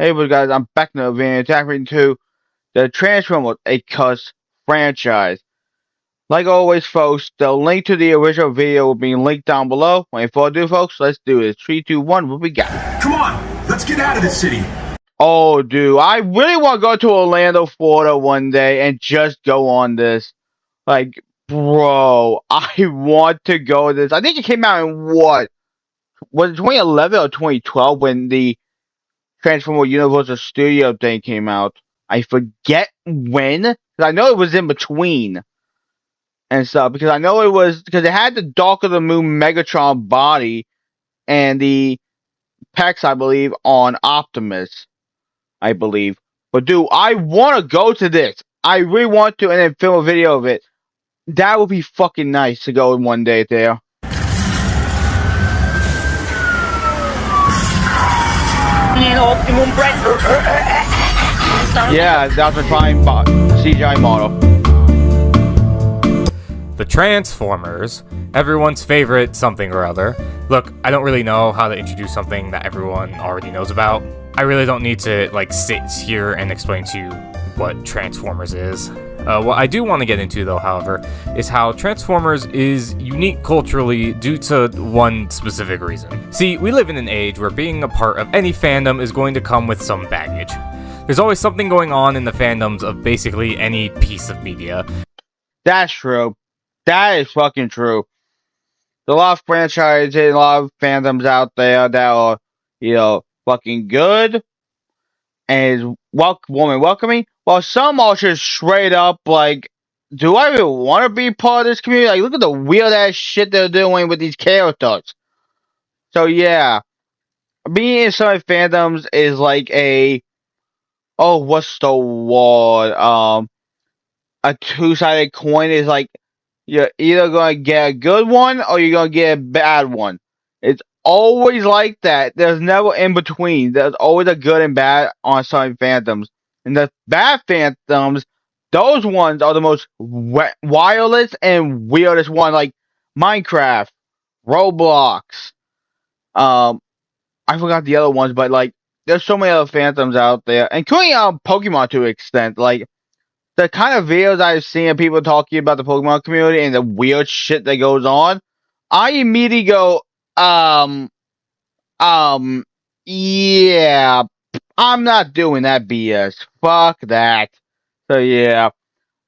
Hey, what's guys? I'm back in the video tackling to the Transformers, a cuss franchise. Like always, folks, the link to the original video will be linked down below. Without further ado, folks, let's do this. 3, 2, 1, what we got? Come on, let's get out of this city. Oh, dude, I really want to go to Orlando, Florida one day and just go on this. Like, bro, I want to go this. I think it came out in what? Was it 2011 or 2012 when the Transformer Universal Studio thing came out? I forget when, because I know it was in between and stuff. Because I know it was because it had the Dark of the Moon Megatron body and the pecs, I believe, on Optimus, I believe. But dude, I want to go to this. I really want to, and then film a video of it. That would be fucking nice to go one day there. Yeah, that's a Prime CGI model. The Transformers, everyone's favorite something or other. Look, I don't really know how to introduce something that everyone already knows about. I really don't need to sit here and explain to you what Transformers is. What I do want to get into though, however, is how Transformers is unique culturally due to one specific reason. See, we live in an age where being a part of any fandom is going to come with some baggage. There's always something going on in the fandoms of basically any piece of media. That's true. That is fucking true. There's a lot of franchises, a lot of fandoms out there that are, fucking good and is welcoming. While some are just straight up like, do I really want to be part of this community? Like, look at the weird ass shit they're doing with these characters. So yeah, being in some fandoms is like what's the word? A two-sided coin. Is like you're either gonna get a good one or you're gonna get a bad one. It's always like that. There's never in between. There's always a good and bad on some fandoms. And the bad fandoms, those ones are the most wildest and weirdest one, like Minecraft, Roblox. I forgot the other ones, but like there's so many other fandoms out there, including Pokemon to an extent. Like the kind of videos I've seen of people talking about the Pokemon community and the weird shit that goes on, I immediately go, yeah, I'm not doing that BS. Fuck that. So yeah,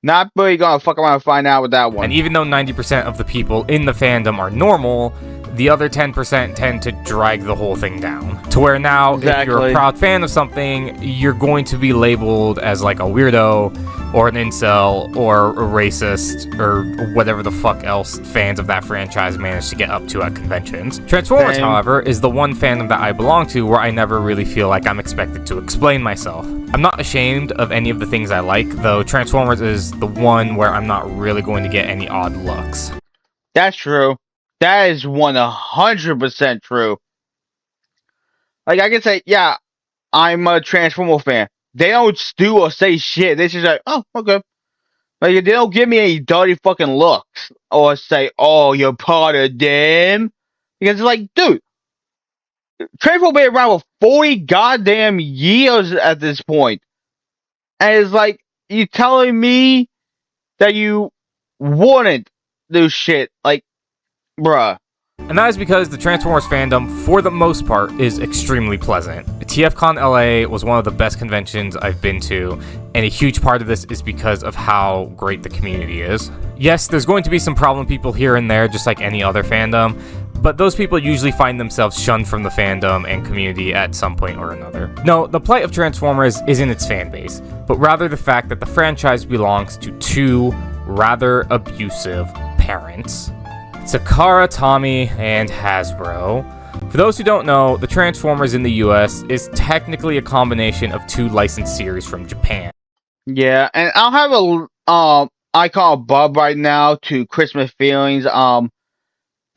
not really gonna fuck around and find out with that one. And even though 90% of the people in the fandom are normal, the other 10% tend to drag the whole thing down. To where now, if you're a proud fan of something, you're going to be labeled as like a weirdo, or an incel, or a racist, or whatever the fuck else fans of that franchise manage to get up to at conventions. Transformers, however, is the one fandom that I belong to where I never really feel like I'm expected to explain myself. I'm not ashamed of any of the things I like, though Transformers is the one where I'm not really going to get any odd looks. That's true. That is 100% true. Like, I can say, yeah, I'm a Transformer fan. They don't do or say shit. They just like, oh, okay. Like, they don't give me any dirty fucking looks. Or say, oh, you're part of them. Because it's like, dude, Transformers been around for 40 goddamn years at this point. And it's like, you telling me that you wouldn't do shit. Like, bruh. And that is because the Transformers fandom, for the most part, is extremely pleasant. TFCon LA was one of the best conventions I've been to, and a huge part of this is because of how great the community is. Yes, there's going to be some problem people here and there, just like any other fandom, but those people usually find themselves shunned from the fandom and community at some point or another. No, the plight of Transformers isn't its fan base, but rather the fact that the franchise belongs to two rather abusive parents. Takara Tomy and Hasbro. For those who don't know, the Transformers in the US is technically a combination of two licensed series from Japan. Yeah, and I'll have a icon above right now to Christmas Feelings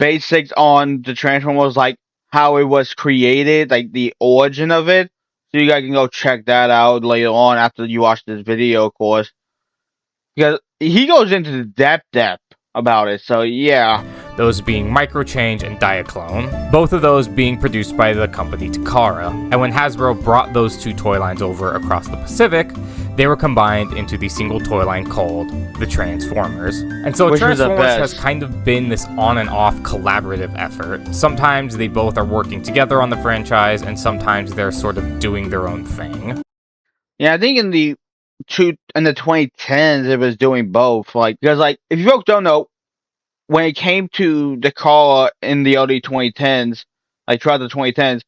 basics on the Transformers, like how it was created, like the origin of it. So you guys can go check that out later on after you watch this video, of course. Because he goes into the depth about it, so yeah. those being Microchange and Diaclone, both of those being produced by the company Takara. And when Hasbro brought those two toy lines over across the Pacific, they were combined into the single toy line called the Transformers. And so Which was the Transformers has best. kind of been this on and off collaborative effort. Sometimes they both are working together on the franchise, and sometimes they're sort of doing their own thing. Yeah, I think in the 2010s it was doing both. Like, because like if you folks don't know, when it came to the car in the early 2010s, like throughout the 2010s,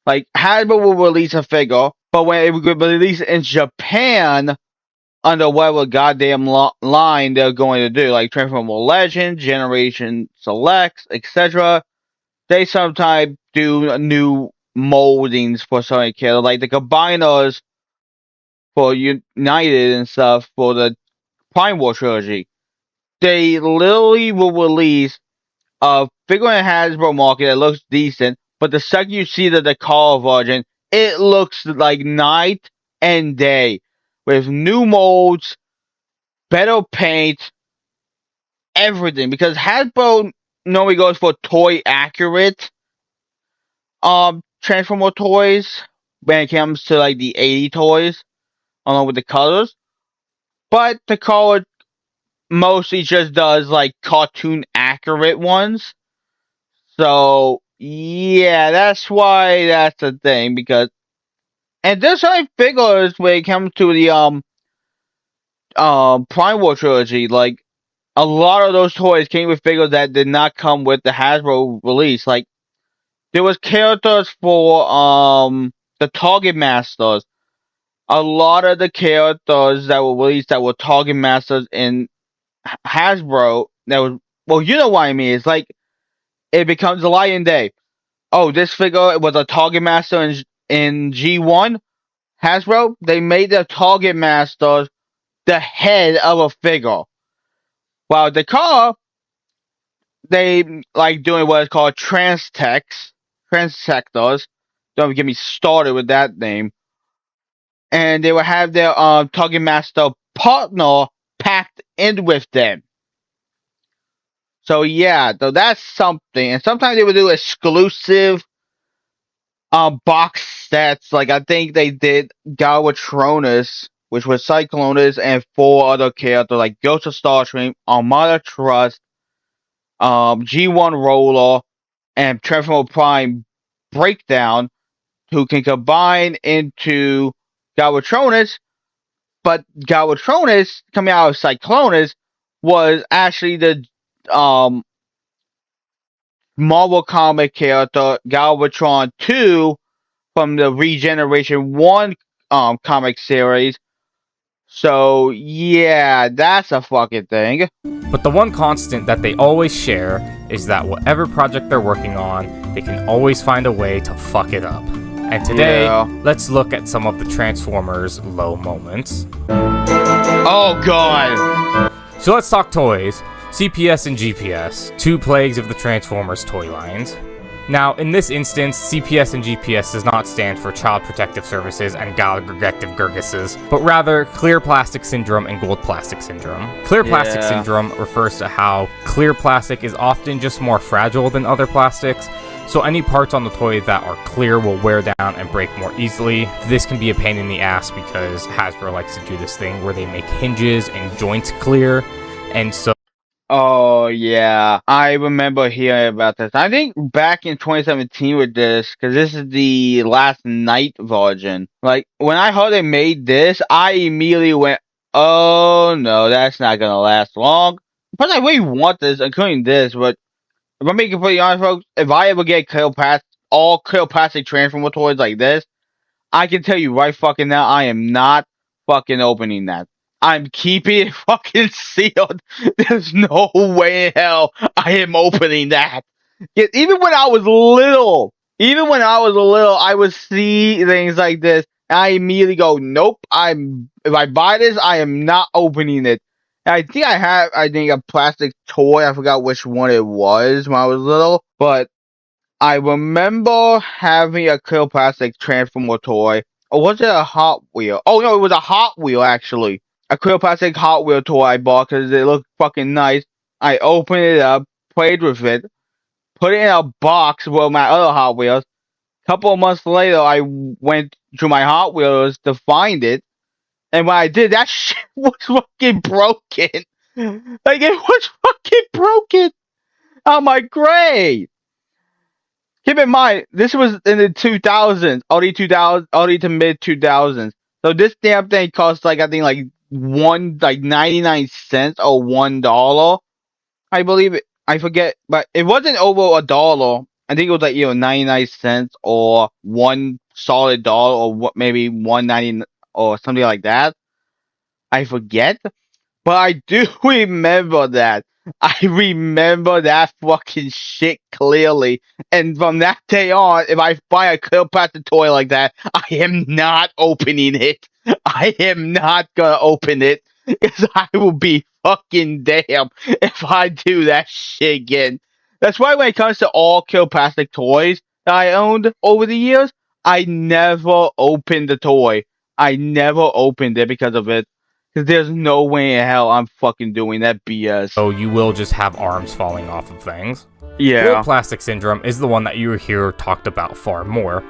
like Hasbro will release a figure, but when it would release in Japan under whatever goddamn line they're going to do, like Transformer Legend, Generation Selects, etc., they sometimes do new moldings for certain characters, like the combiners for United and stuff for the Prime War trilogy. They literally will release a figure in Hasbro market that looks decent, but the second you see the car version, it looks like night and day with new molds, better paint, everything. Because Hasbro normally goes for toy accurate Transformer toys when it comes to like the 80 toys, along with the colors. But the color mostly just does like cartoon accurate ones. So yeah, that's why that's the thing. Because and there's certain figures when it comes to the Prime War trilogy, like a lot of those toys came with figures that did not come with the Hasbro release. Like there was characters for the Target Masters. A lot of the characters that were released that were Target Masters in Hasbro, that was, well, you know what I mean. It's like it becomes a light and day. Oh, this figure was a Target Master in G1 Hasbro. They made the Target Master the head of a figure. While the car, they like doing what is called Transtectors. Don't get me started with that name. And they will have their Target Master partner packed in with them. So yeah, so that's something. And sometimes they would do exclusive box sets. Like I think they did Galvatronus, which was Cyclonus, and 4 other characters like Ghost of Starscream, Armada Trust, G1 Roller, and Transformer Prime Breakdown, who can combine into Galvatronus. But Galvatronus coming out of Cyclonus was actually the Marvel comic character Galvatron 2 from the Regeneration 1 comic series. So yeah, that's a fucking thing. But the one constant that they always share is that whatever project they're working on, they can always find a way to fuck it up. And today, Yeah. let's look at some of the Transformers' low moments. Oh god. So let's talk toys. CPS and GPS, two plagues of the Transformers toy lines. Now, in this instance, CPS and GPS does not stand for Child Protective Services and Galactic Gurguses, but rather Clear Plastic Syndrome and Gold Plastic Syndrome. Clear Plastic Yeah. Syndrome refers to how clear plastic is often just more fragile than other plastics, so any parts on the toy that are clear will wear down and break more easily. This can be a pain in the ass because Hasbro likes to do this thing where they make hinges and joints clear, and so Oh yeah, I remember hearing about this. I think back in 2017 with this, because this is the last night version. Like when I heard they made this, I immediately went, "Oh no, that's not gonna last long." But I really want this, including this. But if I'm being completely honest, folks, if I ever get all clear plastic Transformer toys like this, I can tell you right fucking now, I am not fucking opening that. I'm keeping it fucking sealed. There's no way in hell I am opening that. Even when I was little, I would see things like this, and I immediately go, "Nope, if I buy this, I am not opening it." And I think a plastic toy. I forgot which one it was when I was little, but I remember having a clear plastic Transformer toy. Or was it a Hot Wheel? Oh no, it was a Hot Wheel actually. A clear plastic Hot Wheel toy I bought because it looked fucking nice. I opened it up, played with it, put it in a box with my other Hot Wheels. Couple of months later, I went to my Hot Wheels to find it, and when I did, that shit was fucking broken. Like, it was fucking broken. I'm like, great. Keep in mind, this was in the 2000s, early to mid 2000s. So this damn thing cost like, I think like 99 cents or $1. I believe it. I forget, but it wasn't over $1. I think it was like 99 cents or one solid dollar or what, maybe 1.90 or something like that. I forget, but I do remember that. I remember that fucking shit clearly. And from that day on, if I buy a Cleopatra toy like that, I am not opening it. I am not gonna open it. Because I will be fucking damn if I do that shit again. That's why when it comes to all Cleopatra toys that I owned over the years, I never opened the toy. I never opened it because of it. Because there's no way in hell I'm fucking doing that BS. So you will just have arms falling off of things. Yeah. Gold plastic syndrome is the one that you hear talked about far more,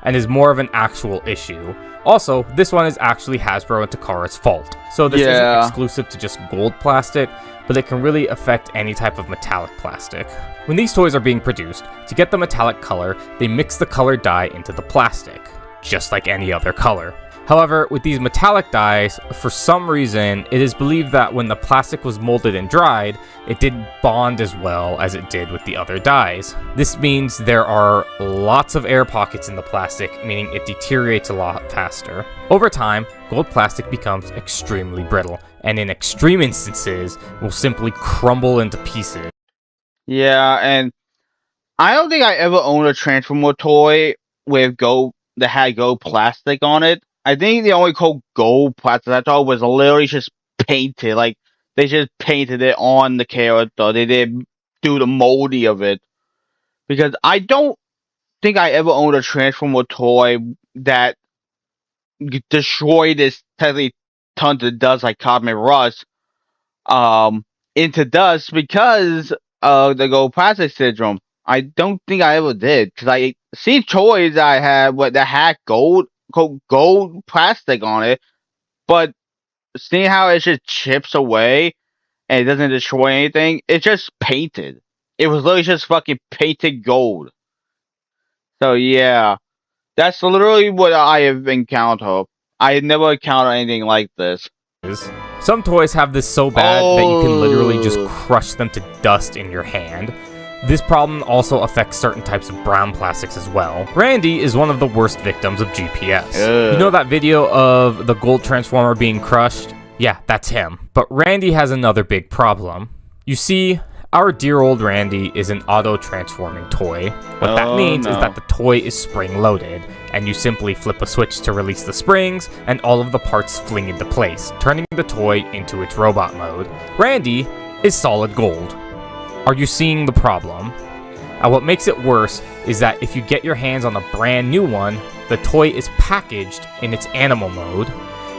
and is more of an actual issue. Also, this one is actually Hasbro and Takara's fault. So this isn't exclusive to just gold plastic, but it can really affect any type of metallic plastic. When these toys are being produced, to get the metallic color, they mix the color dye into the plastic, just like any other color. However, with these metallic dyes, for some reason, it is believed that when the plastic was molded and dried, it didn't bond as well as it did with the other dyes. This means there are lots of air pockets in the plastic, meaning it deteriorates a lot faster. Over time, gold plastic becomes extremely brittle, and in extreme instances, will simply crumble into pieces. Yeah, and I don't think I ever owned a Transformer toy with that had gold plastic on it. I think the only gold plastic I thought was literally just painted. Like, they just painted it on the character. They didn't do the moldy of it. Because I don't think I ever owned a Transformer toy that destroyed this technically tons of dust like Cosmic Rush into dust because of the gold plastic syndrome. I don't think I ever did. Because I see toys I had that had gold plastic on it, but seeing how it just chips away and it doesn't destroy anything, it's just painted. It was literally just fucking painted gold. So yeah, that's literally what I have encountered. I had never encountered anything like this. Some toys have this so bad that you can literally just crush them to dust in your hand. This problem also affects certain types of brown plastics as well. Randy is one of the worst victims of GPS. You know that video of the gold transformer being crushed? Yeah, that's him. But Randy has another big problem. You see, our dear old Randy is an auto-transforming toy. What that means is that the toy is spring-loaded, and you simply flip a switch to release the springs, and all of the parts fling into place, turning the toy into its robot mode. Randy is solid gold. Are you seeing the problem? And what makes it worse is that if you get your hands on a brand new one, the toy is packaged in its animal mode,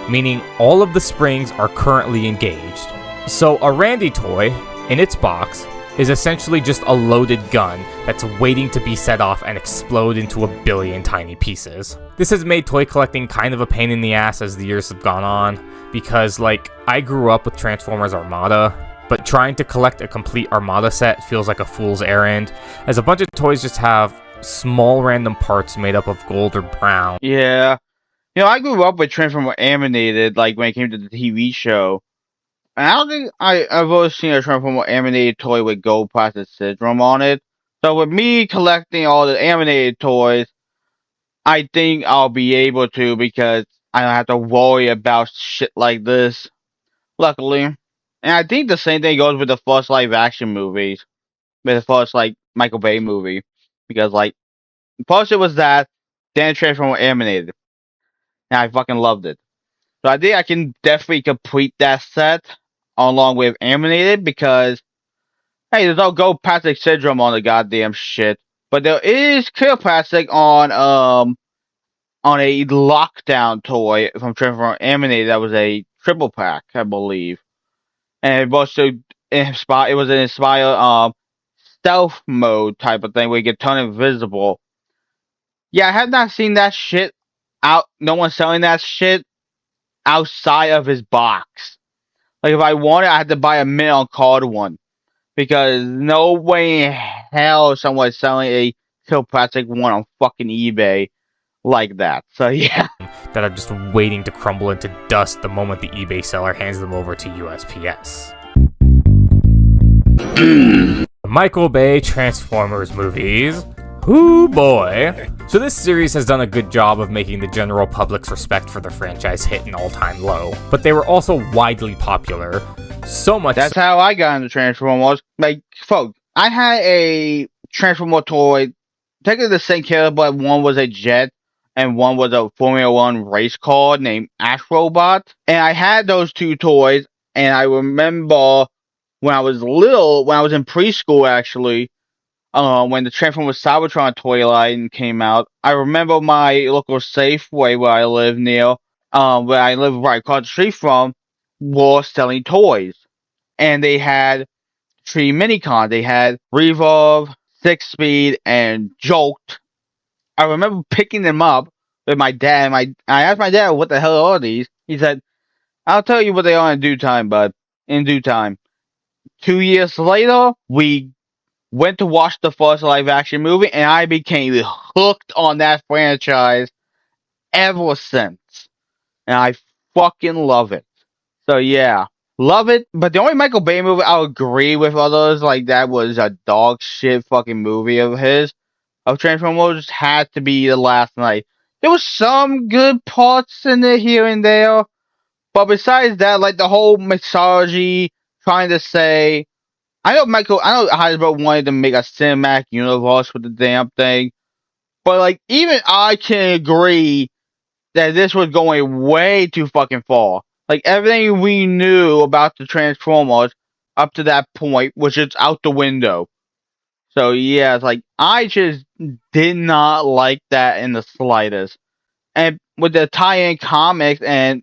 meaning all of the springs are currently engaged. So a Randy toy, in its box, is essentially just a loaded gun that's waiting to be set off and explode into a billion tiny pieces. This has made toy collecting kind of a pain in the ass as the years have gone on, because I grew up with Transformers Armada, but trying to collect a complete Armada set feels like a fool's errand, as a bunch of toys just have small random parts made up of gold or brown. Yeah. I grew up with Transformers Animated, like, when it came to the TV show. And I don't think I've ever seen a Transformers Animated toy with gold plastic syndrome on it. So with me collecting all the animated toys, I think I'll be able to because I don't have to worry about shit like this. Luckily. And I think the same thing goes with the first live action movies. With the first, Michael Bay movie. Because, first it was that, then Transformers Animated. And I fucking loved it. So I think I can definitely complete that set along with Animated because, hey, there's no gold plastic syndrome on the goddamn shit. But there is clear plastic on a Lockdown toy from Transformers Animated that was a triple pack, I believe. And it was inspired stealth mode type of thing where you can turn invisible. Yeah, I have not seen that shit out. No one's selling that shit outside of his box. Like if I wanted, I had to buy a mint on card one because no way in hell someone's selling a Kill Plastic one on fucking eBay like that. So yeah. that are just waiting to crumble into dust the moment the eBay seller hands them over to USPS. Michael Bay Transformers movies. Ooh boy. So this series has done a good job of making the general public's respect for the franchise hit an all-time low, but they were also widely popular. So much. That's how I got into Transformers. Like, folks, I had a Transformer toy, technically the same character, but one was a jet and one was a Formula One race car named Astrobot. And I had those two toys, and I remember when I was little, when I was in preschool actually, when the Transformers Cybertron toy line came out, I remember my local Safeway where I live near, where I live right across the street from, was selling toys. And they had 3 minicons. They had Revolve, 6-Speed, and Jolt. I remember picking them up with my dad. I asked my dad, what the hell are these? He said, I'll tell you what they are in due time, bud. In due time. 2 years later, we went to watch the first live action movie, and I became hooked on that franchise ever since. And I fucking love it. So yeah, love it. But the only Michael Bay movie I'll agree with others like that was a dog shit fucking movie of his, of Transformers, had to be The Last Night. There was some good parts in it here and there, but besides that, like the whole mythology, trying to say, I know Hasbro wanted to make a cinematic universe with the damn thing, but like even I can agree that this was going way too fucking far. Like everything we knew about the Transformers up to that point was just out the window. So yeah, it's like I just did not like that in the slightest. And with the tie-in comics and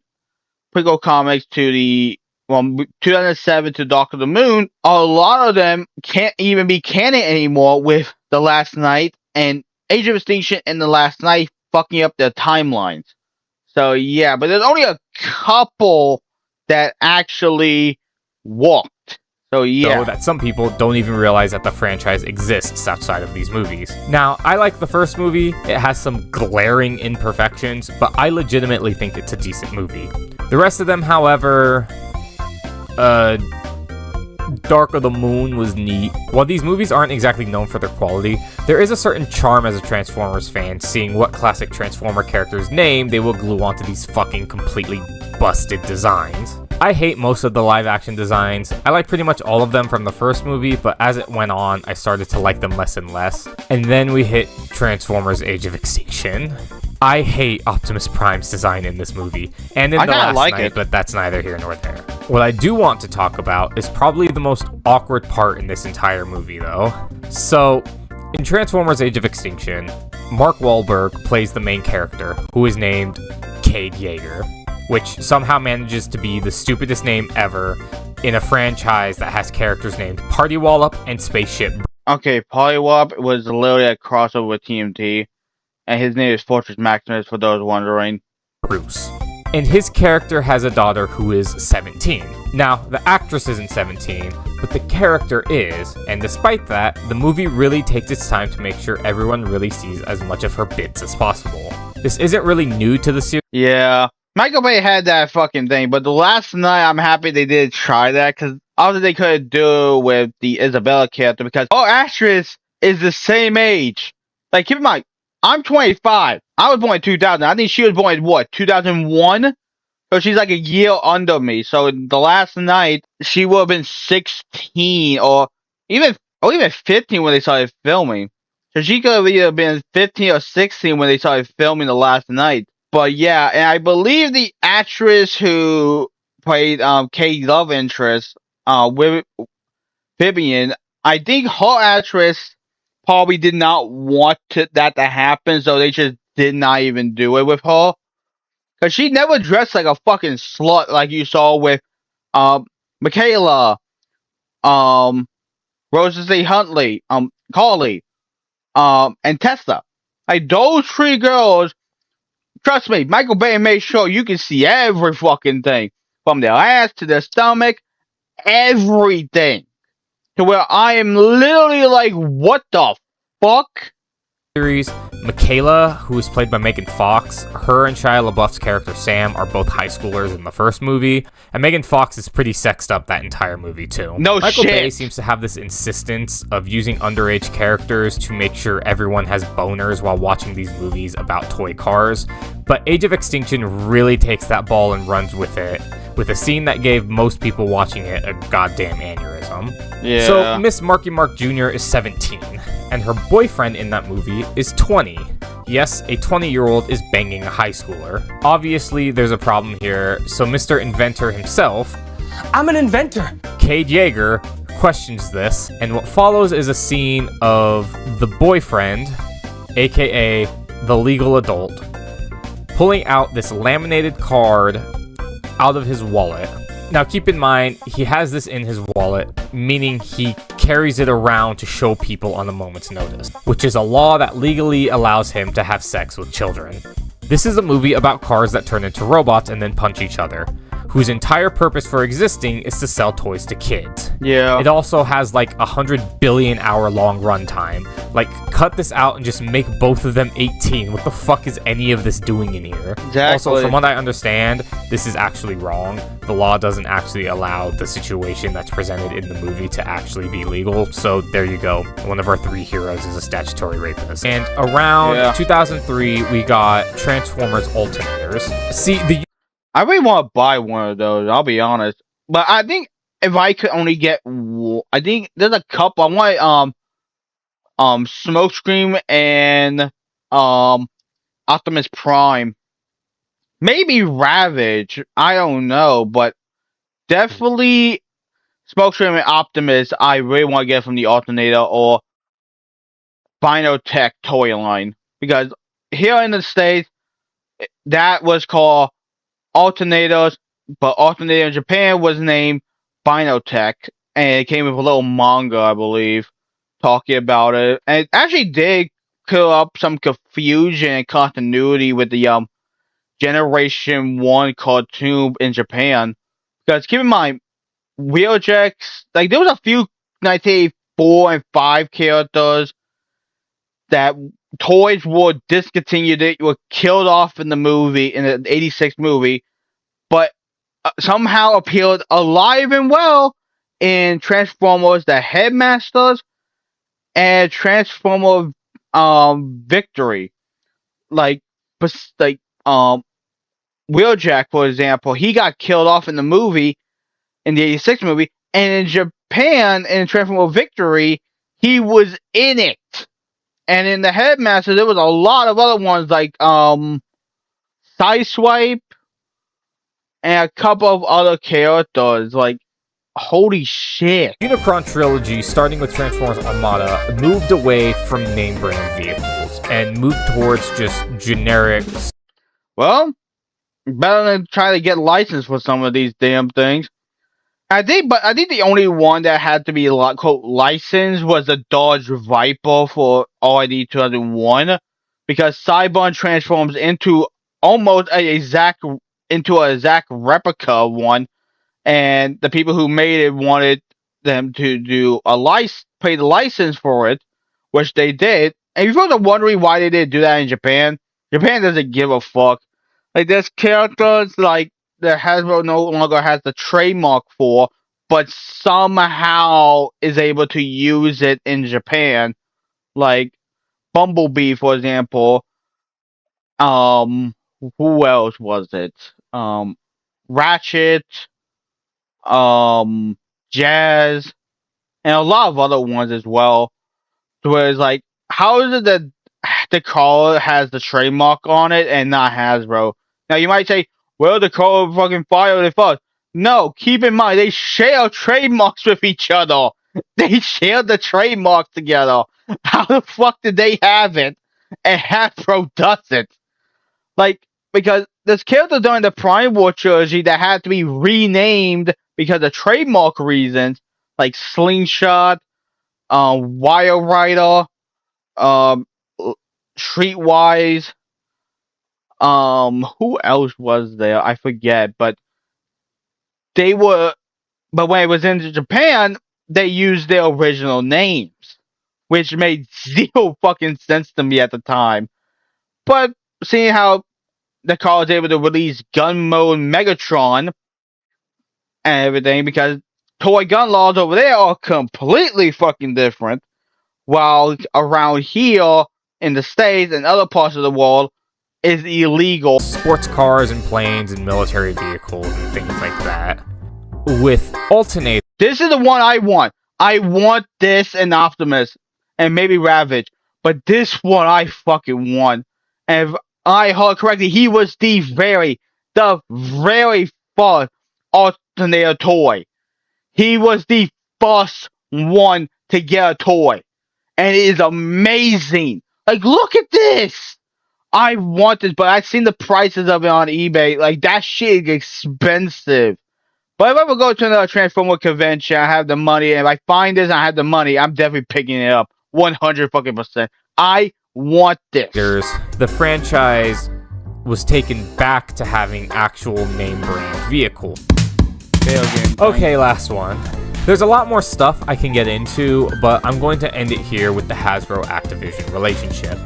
prequel comics to the 2007 to Dark of the Moon, a lot of them can't even be canon anymore with The Last Night and Age of Extinction and The Last Night fucking up their timelines. So yeah, but there's only a couple that actually worked. So yeah. Though that some people don't even realize that the franchise exists outside of these movies. Now, I like the first movie. It has some glaring imperfections, but I legitimately think it's a decent movie. The rest of them, however, Dark of the Moon was neat. While these movies aren't exactly known for their quality, there is a certain charm as a Transformers fan seeing what classic Transformer character's name they will glue onto these fucking completely busted designs. I hate most of the live-action designs. I like pretty much all of them from the first movie, but as it went on, I started to like them less and less. And then we hit Transformers Age of Extinction. I hate Optimus Prime's design in this movie, and in The Last Night, but that's neither here nor there. What I do want to talk about is probably the most awkward part in this entire movie, though. So, in Transformers Age of Extinction, Mark Wahlberg plays the main character, who is named Cade Yeager, which somehow manages to be the stupidest name ever in a franchise that has characters named Party Wallop and Spaceship. Okay, Party Wallop was literally a crossover with TMT, and his name is Fortress Maximus for those wondering. Bruce. And his character has a daughter who is 17. Now, the actress isn't 17, but the character is, and despite that, the movie really takes its time to make sure everyone really sees as much of her bits as possible. This isn't really new to the series. Yeah. Michael Bay had that fucking thing, but The Last Night, I'm happy they did try that, because obviously they could do with the Isabella character, because our actress is the same age. Like, keep in mind, I'm 25. I was born in 2000. I think she was born in, 2001? So she's like a year under me. So in The Last Night, she would have been 16, or even 15 when they started filming. So she could have either been 15 or 16 when they started filming The Last Night. But yeah, and I believe the actress who played Kate's love interest, Vivian, I think her actress probably did not want that to happen, so they just did not even do it with her. Because she never dressed like a fucking slut like you saw with Michaela, Rosalie Huntley, Carly, and Tessa. Like those three girls, trust me, Michael Bay made sure you can see every fucking thing. From their ass to their stomach, everything. To where I am literally like, what the fuck? Series, Michaela, who is played by Megan Fox, her and Shia LaBeouf's character Sam are both high schoolers in the first movie, and Megan Fox is pretty sexed up that entire movie too. No Michael shit. Bay seems to have this insistence of using underage characters to make sure everyone has boners while watching these movies about toy cars, but Age of Extinction really takes that ball and runs with it, with a scene that gave most people watching it a goddamn aneurysm. Yeah. So Miss Marky Mark Jr. is 17, and her boyfriend in that movie is 20. Yes, a 20-year-old is banging a high schooler. Obviously, there's a problem here, so Mr. Inventor himself, I'm an inventor. Cade Yeager, questions this, and what follows is a scene of the boyfriend, aka the legal adult, pulling out this laminated card out of his wallet. Now keep in mind, he has this in his wallet, meaning he carries it around to show people on a moment's notice, which is a law that legally allows him to have sex with children. This is a movie about cars that turn into robots and then punch each other, whose entire purpose for existing is to sell toys to kids. Yeah. It also has like 100 billion hour long runtime. Like, cut this out and just make both of them 18. What the fuck is any of this doing in here? Exactly. Also, from what I understand, this is actually wrong. The law doesn't actually allow the situation that's presented in the movie to actually be legal. So there you go. One of our three heroes is a statutory rapist. And around 2003, we got Transformers Alternators. See, I really want to buy one of those, I'll be honest. But I think if I could only get I think there's a couple. I want Smokescreen and Optimus Prime. Maybe Ravage. I don't know, but definitely Smokescreen and Optimus I really want to get from the Alternator or Binotech toy line. Because here in the States, that was called Alternators, but Alternator in Japan was named Binotech, and it came with a little manga, I believe, talking about it. And it actually did clear up some confusion and continuity with the Generation 1 cartoon in Japan. Because keep in mind, Wheeljack's, like, there was a few 1984 and 5 characters that toys were discontinued, it were killed off in the movie, in the 86 movie, but somehow appeared alive and well in Transformers the Headmasters and Transformer Victory. Like Wheeljack, for example, he got killed off in the movie, in the 86 movie, and in Japan, in Transformer Victory, he was in it. And in the Headmaster, there was a lot of other ones like Sideswipe and a couple of other characters. Like, holy shit! Unicron trilogy, starting with Transformers Armada, moved away from name brand vehicles and moved towards just generic. Well, better than try to get licensed for some of these damn things. I think the only one that had to be quote licensed was the Dodge Viper for RID 2001, because Cyborg transforms into almost an exact replica of one, and the people who made it wanted them to do pay the license for it, which they did. And if you're wondering why they didn't do that in Japan doesn't give a fuck. Like, there's characters like that Hasbro no longer has the trademark for, but somehow is able to use it in Japan. Like Bumblebee, for example. Who else was it? Ratchet, Jazz, and a lot of other ones as well. So it's like, how is it that the car has the trademark on it and not Hasbro? Now you might say, well, the car fucking filed it first. No, keep in mind, they share trademarks with each other. They share the trademark together. How the fuck did they have it and Hasbro doesn't? Like, because there's characters during the Prime War trilogy that had to be renamed because of trademark reasons, like Slingshot, Wire Rider, um, Streetwise. Who else was there? I forget, but they were. But when it was in Japan, they used their original names, which made zero fucking sense to me at the time. But seeing how the car was able to release gun mode Megatron and everything, because toy gun laws over there are completely fucking different, while around here in the States and other parts of the world is illegal. Sports cars and planes and military vehicles and things like that. With alternators. This is the one I want. I want this and Optimus and maybe Ravage, but this one I fucking want. And if I heard correctly, he was the very first alternator toy. He was the first one to get a toy. And it is amazing. Like, look at this. I want this, but I've seen the prices of it on eBay. Like, that shit is expensive. But if I ever go to another Transformer convention, I have the money, and if I find this and I have the money, I'm definitely picking it up. 100%. I want this. The franchise was taken back to having actual name brand vehicle. Okay, last one. There's a lot more stuff I can get into, but I'm going to end it here with the Hasbro-Activision relationship.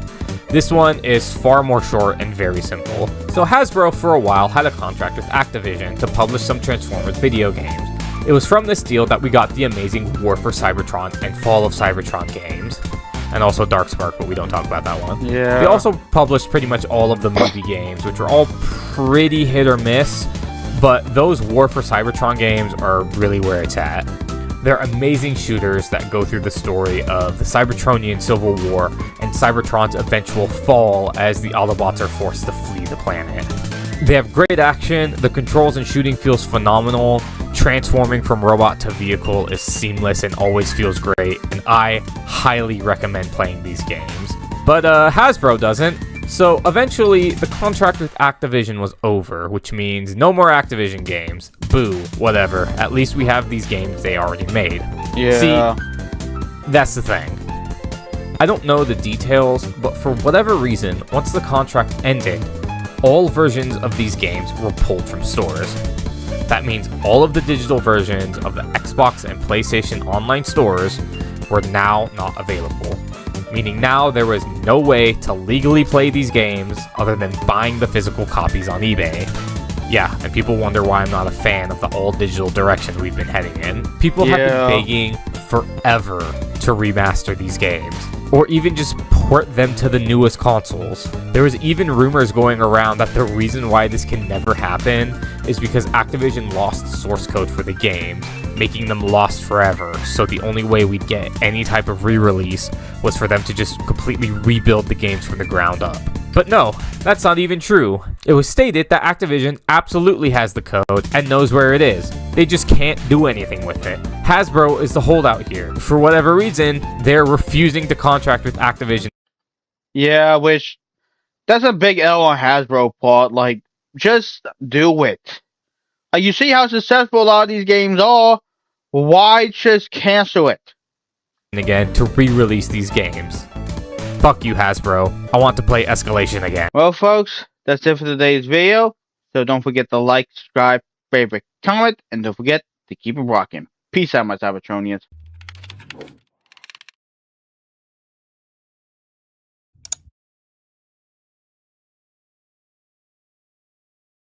This one is far more short and very simple. So Hasbro for a while had a contract with Activision to publish some Transformers video games. It was from this deal that we got the amazing War for Cybertron and Fall of Cybertron games. And also Darkspark, but we don't talk about that one. Yeah. They also published pretty much all of the movie games, which are all pretty hit or miss, but those War for Cybertron games are really where it's at. They're amazing shooters that go through the story of the Cybertronian Civil War and Cybertron's eventual fall as the Autobots are forced to flee the planet. They have great action, the controls and shooting feels phenomenal, transforming from robot to vehicle is seamless and always feels great, and I highly recommend playing these games. But Hasbro doesn't, so eventually the contract with Activision was over, which means no more Activision games. Boo, whatever, at least we have these games they already made. Yeah. See, that's the thing. I don't know the details, but for whatever reason, once the contract ended, all versions of these games were pulled from stores. That means all of the digital versions of the Xbox and PlayStation online stores were now not available. Meaning now there was no way to legally play these games other than buying the physical copies on eBay. Yeah, and people wonder why I'm not a fan of the all-digital direction we've been heading in. People have been begging forever to remaster these games, or even just port them to the newest consoles. There was even rumors going around that the reason why this can never happen is because Activision lost source code for the games, making them lost forever, so the only way we'd get any type of re-release was for them to just completely rebuild the games from the ground up. But no, that's not even true. It was stated that Activision absolutely has the code and knows where it is. They just can't do anything with it. Hasbro is the holdout here. For whatever reason, they're refusing to contract with Activision. Yeah, which, that's a big L on Hasbro part. Like, just do it. Like, you see how successful a lot of these games are. Why just cancel it? Again, to re-release these games. Fuck you, Hasbro. I want to play Escalation again. Well, folks, that's it for today's video. So don't forget to like, subscribe, favorite, comment, and don't forget to keep it rocking. Peace out, my Cybertronians.